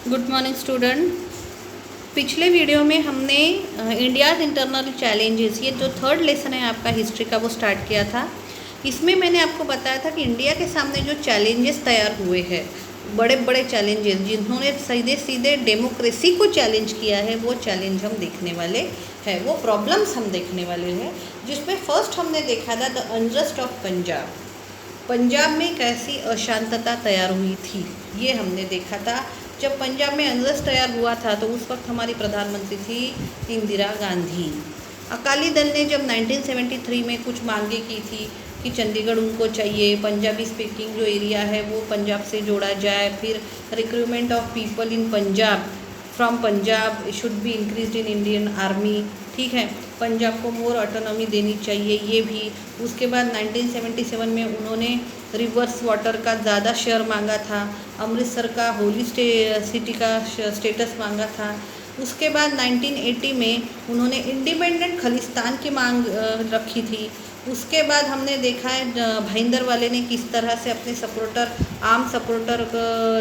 Good morning student. पिछले video में हमने इंडियाज़ इंटरनल चैलेंजेस, ये जो थर्ड लेसन है आपका हिस्ट्री का, वो स्टार्ट किया था। इसमें मैंने आपको बताया था कि इंडिया के सामने जो चैलेंजेस तैयार हुए हैं, बड़े बड़े चैलेंजेस जिन्होंने सीधे सीधे डेमोक्रेसी को चैलेंज किया है, वो चैलेंज हम देखने वाले हैं, वो प्रॉब्लम्स हम देखने वाले हैं। जिसमें फर्स्ट हमने देखा था the unrest of Punjab. Punjab में कैसी अशांतता तैयार हुई थी, ये हमने देखा था। जब पंजाब में अनरेस्ट तैयार हुआ था तो उस वक्त हमारी प्रधानमंत्री थी इंदिरा गांधी। अकाली दल ने जब 1973 में कुछ मांगे की थी कि चंडीगढ़ उनको चाहिए, पंजाबी स्पीकिंग जो एरिया है वो पंजाब से जोड़ा जाए, फिर recruitment of people in Punjab from Punjab should be increase in Indian army, ठीक है, पंजाब को मोर ऑटोनॉमी देनी चाहिए, ये भी। उसके बाद 1977 में उन्होंने रिवर्स वाटर का ज़्यादा शेयर मांगा था, अमृतसर का होली सिटी का स्टेटस मांगा था। उसके बाद 1980 में उन्होंने इंडिपेंडेंट खालिस्तान की मांग रखी थी। उसके बाद हमने देखा है भाईंदर वाले ने किस तरह से अपने सपोर्टर, आम सपोर्टर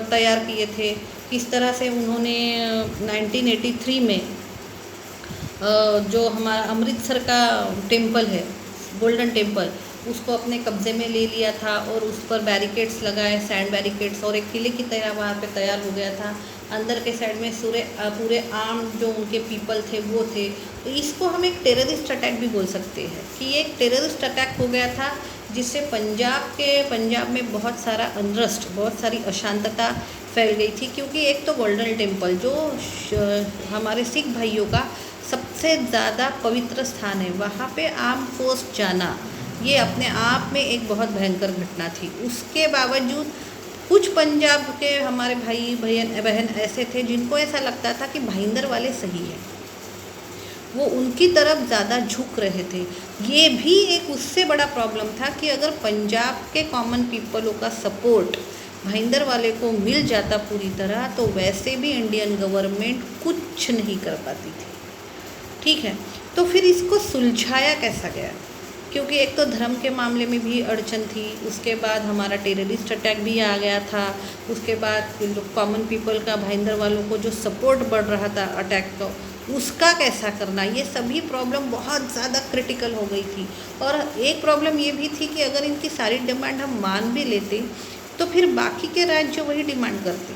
तैयार किए थे, किस तरह से उन्होंने 1983 में जो हमारा अमृतसर का टेम्पल है, गोल्डन टेम्पल, उसको अपने कब्ज़े में ले लिया था और उस पर बैरिकेड्स लगाए, सैंड बैरिकेड्स, और एक किले की तरह वहाँ पे तैयार हो गया था। अंदर के साइड में पूरे आर्म जो उनके पीपल थे वो थे। तो इसको हम एक टेररिस्ट अटैक भी बोल सकते हैं कि ये एक टेररिस्ट अटैक हो गया था, जिससे पंजाब में बहुत सारा अनरेस्ट, बहुत सारी अशांतता फैल गई थी। क्योंकि एक तो गोल्डन टेम्पल जो हमारे सिख भाइयों का सबसे ज़्यादा पवित्र स्थान है, वहाँ पे आर्म फोर्स जाना, ये अपने आप में एक बहुत भयंकर घटना थी। उसके बावजूद कुछ पंजाब के हमारे भाई बहन ऐसे थे जिनको ऐसा लगता था कि भाईंदर वाले सही है, वो उनकी तरफ ज़्यादा झुक रहे थे। ये भी एक उससे बड़ा प्रॉब्लम था कि अगर पंजाब के कॉमन पीपलों का सपोर्ट भाईंदर वाले को मिल जाता पूरी तरह, तो वैसे भी इंडियन गवर्नमेंट कुछ नहीं कर पाती थी, ठीक है। तो फिर इसको सुलझाया कैसा गया? क्योंकि एक तो धर्म के मामले में भी अड़चन थी, उसके बाद हमारा टेररिस्ट अटैक भी आ गया था, उसके बाद कॉमन पीपल का भाईंदर वालों को जो सपोर्ट बढ़ रहा था अटैक का, उसका कैसा करना, ये सभी प्रॉब्लम बहुत ज़्यादा क्रिटिकल हो गई थी। और एक प्रॉब्लम ये भी थी कि अगर इनकी सारी डिमांड हम मान भी लेते तो फिर बाकी के राज्य वही डिमांड करते,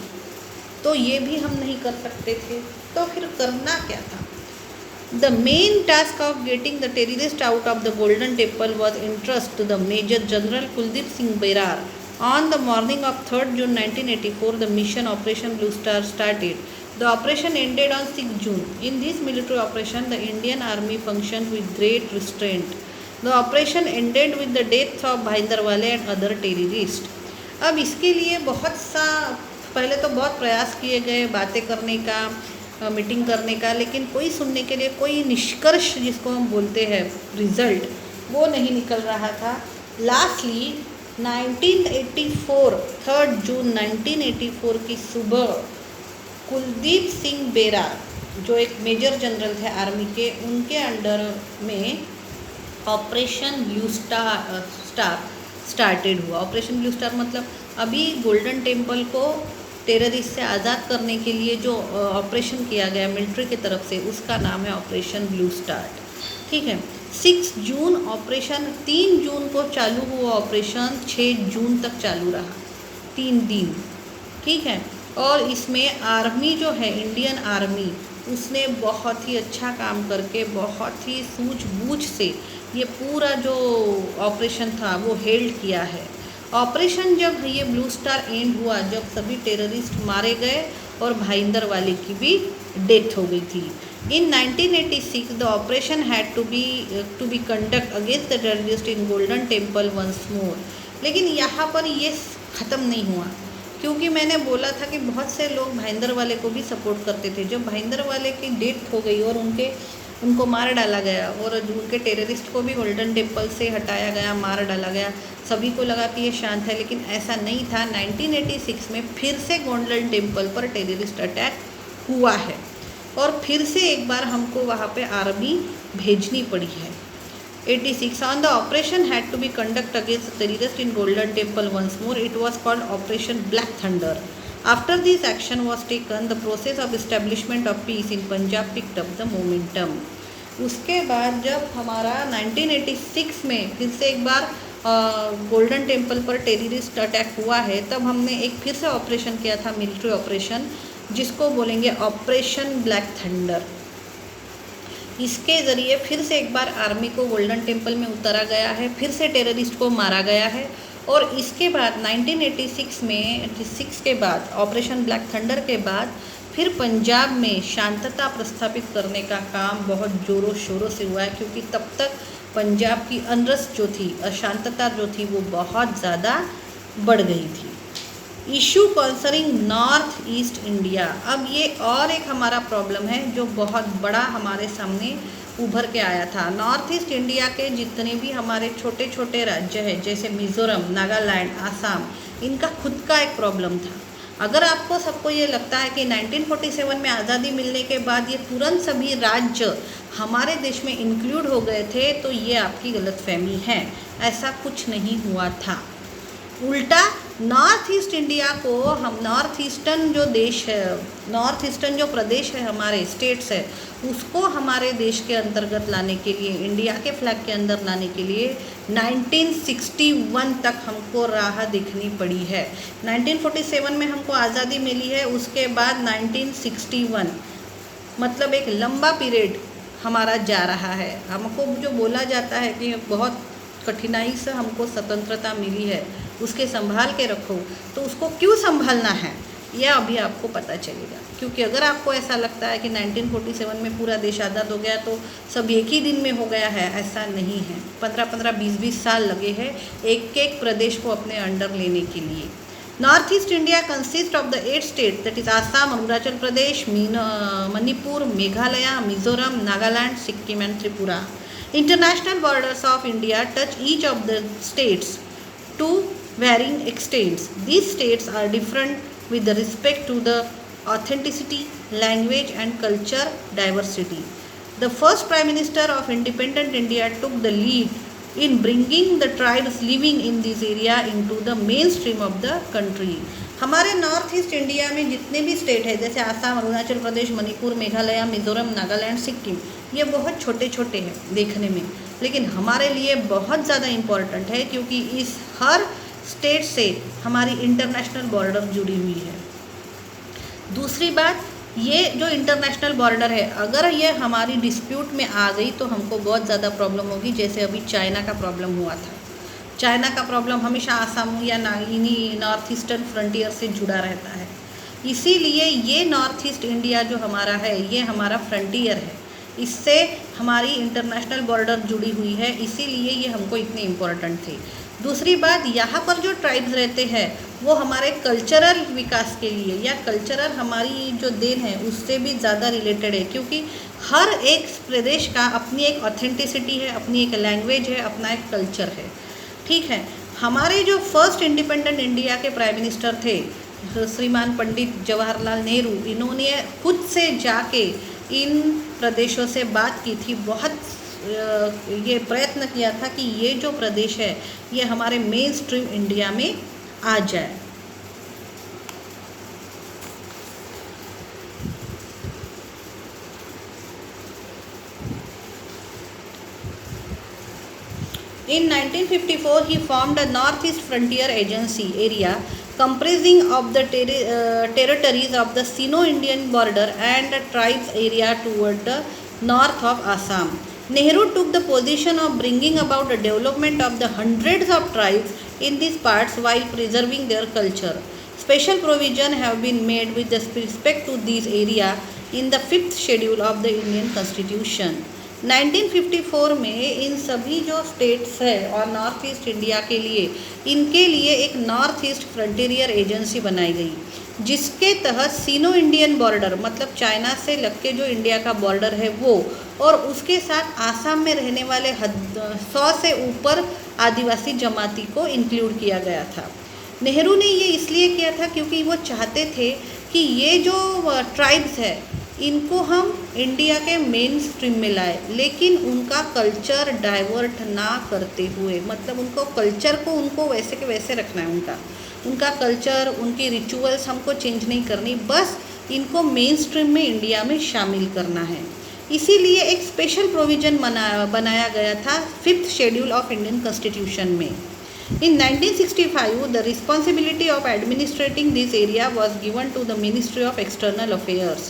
तो ये भी हम नहीं कर सकते थे। तो फिर करना क्या था? The main task of getting the terrorists out of the Golden Temple was entrusted to the Major General Kuldeep Singh Berar. On the morning of 3rd June 1984, the mission Operation Blue Star started. The operation ended on 6 June. In this military operation, the Indian Army functioned with great restraint. The operation ended with the deaths of Bhindarwale and other terrorists. अब इसके लिए पहले तो बहुत प्रयास किए गए बातें करने का, मीटिंग करने का, लेकिन कोई सुनने के लिए कोई निष्कर्ष जिसको हम बोलते हैं रिजल्ट, वो नहीं निकल रहा था। लास्टली 1984 3 जून 1984 की सुबह कुलदीप सिंह बेरार, जो एक मेजर जनरल थे आर्मी के, उनके अंडर में ऑपरेशन ब्लू स्टार स्टार्टेड हुआ। ऑपरेशन ब्लू स्टार मतलब अभी गोल्डन टेम्पल को टेररिस्ट से आज़ाद करने के लिए जो ऑपरेशन किया गया मिलिट्री की तरफ से, उसका नाम है ऑपरेशन ब्लू स्टार्ट, ठीक है। 6 जून ऑपरेशन, 3 जून को चालू हुआ ऑपरेशन, 6 जून तक चालू रहा, 3 दिन, ठीक है। और इसमें आर्मी जो है, इंडियन आर्मी, उसने बहुत ही अच्छा काम करके बहुत ही सूझबूझ से ये पूरा जो ऑपरेशन था वो हेल्ड किया है। ऑपरेशन जब ये ब्लू स्टार एंड हुआ, जब सभी टेररिस्ट मारे गए और भाईंदर वाले की भी डेथ हो गई थी। In 1986 the operation had to be conduct against the terrorist in Golden Temple once more. लेकिन यहाँ पर ये ख़त्म नहीं हुआ, क्योंकि मैंने बोला था कि बहुत से लोग भाईंदर वाले को भी सपोर्ट करते थे। जब भाईंदर वाले की डेथ हो गई और उनको मार डाला गया और उनके टेररिस्ट को भी गोल्डन टेम्पल से हटाया गया, मार डाला गया, सभी को लगा कि ये शांत है, लेकिन ऐसा नहीं था। 1986 में फिर से गोल्डन टेम्पल पर टेररिस्ट अटैक हुआ है और फिर से एक बार हमको वहाँ पे आर्मी भेजनी पड़ी है। 86. On the operation had to be conducted against the terrorists in Golden Temple once more. It was called Operation Black Thunder. After this action was taken, the process of establishment of peace in Punjab picked up the momentum. उसके बाद जब हमारा 1986 में फिर से एक बार golden temple पर terrorist attack हुआ है, तब हमने एक फिर से ऑपरेशन किया था, मिलिट्री ऑपरेशन, जिसको बोलेंगे ऑपरेशन ब्लैक थंडर। इसके ज़रिए फिर से एक बार आर्मी को गोल्डन टेम्पल में उतारा गया है, फिर से टेररिस्ट को मारा गया है। और इसके बाद 1986 में 86 के बाद ऑपरेशन ब्लैक थंडर के बाद फिर पंजाब में शांतता प्रस्थापित करने का काम बहुत ज़ोरों शोरों से हुआ है, क्योंकि तब तक पंजाब की अनरस्ट जो थी, अशांतता जो थी, वो बहुत ज़्यादा बढ़ गई थी। Issue concerning north east India. अब ये और एक हमारा प्रॉब्लम है जो बहुत बड़ा हमारे सामने उभर के आया था। नॉर्थ ईस्ट इंडिया के जितने भी हमारे छोटे छोटे राज्य हैं, जैसे मिज़ोरम, नागालैंड, आसाम, इनका खुद का एक प्रॉब्लम था। अगर आपको सबको ये लगता है कि 1947 में आज़ादी मिलने के बाद ये तुरंत सभी राज्य हमारे देश में इंक्लूड हो गए थे, तो ये आपकी गलतफहमी है। ऐसा कुछ नहीं हुआ था। उल्टा नॉर्थ ईस्ट इंडिया को हम नॉर्थ ईस्टर्न जो देश है, नॉर्थ ईस्टर्न जो प्रदेश है, हमारे स्टेट्स है, उसको हमारे देश के अंतर्गत लाने के लिए, इंडिया के फ्लैग के अंदर लाने के लिए 1961 तक हमको राह देखनी पड़ी है। 1947 में हमको आज़ादी मिली है, उसके बाद 1961, मतलब एक लंबा पीरियड हमारा जा रहा है। हमको जो बोला जाता है कि बहुत कठिनाई से हमको स्वतंत्रता मिली है, उसके संभाल के रखो, तो उसको क्यों संभालना है यह अभी आपको पता चलेगा। क्योंकि अगर आपको ऐसा लगता है कि 1947 में पूरा देश आज़ाद हो गया तो सब एक ही दिन में हो गया है, ऐसा नहीं है। 15-15, 20-20 साल लगे हैं एक एक प्रदेश को अपने अंडर लेने के लिए। North east India consist of the 8 state, that is Assam, Arunachal Pradesh, Manipur, Meghalaya, Mizoram, Nagaland, Sikkim and Tripura. International borders of India touch each of the states to varying extents. These states are different with respect to the authenticity, language and culture diversity. The first Prime Minister of independent India took the lead in bringing the tribes living in this area into the mainstream of the country. हमारे north east India में जितने भी state है, जैसे आसाम, अरुणाचल प्रदेश, मणिपुर, मेघालय, मिजोरम, नागालैंड, सिक्किम, ये बहुत छोटे छोटे हैं देखने में, लेकिन हमारे लिए बहुत ज़्यादा इम्पॉर्टेंट है, क्योंकि इस हर स्टेट से हमारी इंटरनेशनल बॉर्डर जुड़ी हुई है। दूसरी बात, ये जो इंटरनेशनल बॉर्डर है, अगर ये हमारी डिस्प्यूट में आ गई तो हमको बहुत ज़्यादा प्रॉब्लम होगी। जैसे अभी चाइना का प्रॉब्लम हुआ था। चाइना का प्रॉब्लम हमेशा आसाम या इन्हीं नॉर्थ ईस्टर्न फ्रंटियर से जुड़ा रहता है। इसीलिए ये नॉर्थ ईस्ट इंडिया जो हमारा है, ये हमारा फ्रंटियर है, इससे हमारी इंटरनेशनल बॉर्डर जुड़ी हुई है, इसीलिए ये हमको इतने इम्पोर्टेंट थे। दूसरी बात, यहाँ पर जो ट्राइब्स रहते हैं वो हमारे कल्चरल विकास के लिए या कल्चरल हमारी जो देन है उससे भी ज़्यादा रिलेटेड है, क्योंकि हर एक प्रदेश का अपनी एक ऑथेंटिसिटी है, अपनी एक लैंग्वेज है, अपना एक कल्चर है। ठीक है, हमारे जो फर्स्ट इंडिपेंडेंट इंडिया के प्राइम मिनिस्टर थे श्रीमान पंडित जवाहरलाल नेहरू, इन्होंने खुद से जाके इन प्रदेशों से बात की थी, बहुत ये प्रयत्न किया था कि ये जो प्रदेश है ये हमारे मेन स्ट्रीम इंडिया में आ जाए। In 1954, he formed a Northeast Frontier Agency area comprising of the territories of the Sino-Indian border and the tribes area toward the north of Assam. Nehru took the position of bringing about the development of the hundreds of tribes in these parts while preserving their culture. Special provision have been made with respect to these area in the 5th schedule of the Indian Constitution. 1954 में इन सभी जो states है और north east India के लिए, इनके लिए एक नॉर्थ ईस्ट फ्रंटियर एजेंसी बनाई गई, जिसके तहत सीनो इंडियन बॉर्डर, मतलब चाइना से लग के जो इंडिया का बॉर्डर है वो, और उसके साथ आसाम में रहने वाले 100 से ऊपर आदिवासी जमाती को इंक्लूड किया गया था। नेहरू ने ये इसलिए किया था क्योंकि वो चाहते थे कि ये जो ट्राइब्स है इनको हम इंडिया के मेन स्ट्रीम में लाए, लेकिन उनका कल्चर डाइवर्ट ना करते हुए, मतलब उनको कल्चर को उनको वैसे के वैसे रखना है, उनका कल्चर, उनकी रिचुअल्स हमको चेंज नहीं करनी, बस इनको मेन स्ट्रीम में इंडिया में शामिल करना है। इसीलिए एक स्पेशल प्रोविज़न बनाया गया था 5th schedule of Indian constitution में। In 1965, the responsibility of administrating this area was given to the Ministry of External Affairs.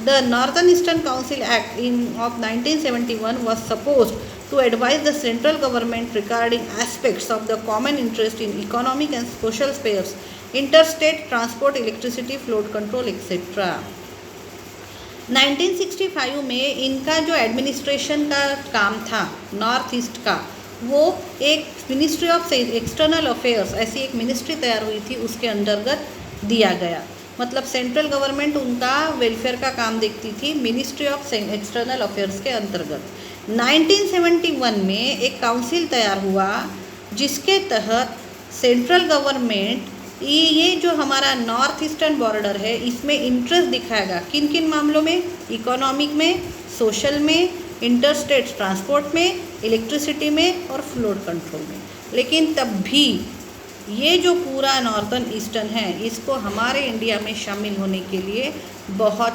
The Northern Eastern Council Act of 1971 was supposed to advise the central government regarding aspects of the common interest in economic and social spheres, interstate transport, electricity, flood control, etc. 1965 में इनका जो administration का काम था north east का, वो एक ministry of external affairs, ऐसी एक मिनिस्ट्री तैयार हुई थी, उसके अंतर्गत दिया गया। मतलब सेंट्रल गवर्नमेंट उनका वेलफेयर का काम देखती थी मिनिस्ट्री ऑफ एक्सटर्नल अफेयर्स के अंतर्गत। 1971 में एक काउंसिल तैयार हुआ जिसके तहत सेंट्रल गवर्नमेंट ये जो हमारा नॉर्थ ईस्टर्न बॉर्डर है इसमें इंटरेस्ट दिखाएगा, किन किन मामलों में, इकोनॉमिक में, सोशल में, इंटरस्टेट ट्रांसपोर्ट में, इलेक्ट्रिसिटी में और फ्लोड कंट्रोल में। लेकिन तब भी ये जो पूरा नॉर्थन ईस्टर्न है इसको हमारे इंडिया में शामिल होने के लिए बहुत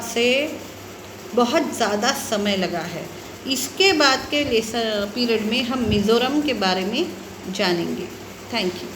ज़्यादा समय लगा है। इसके बाद के पीरियड में हम मिज़ोरम के बारे में जानेंगे। Thank you.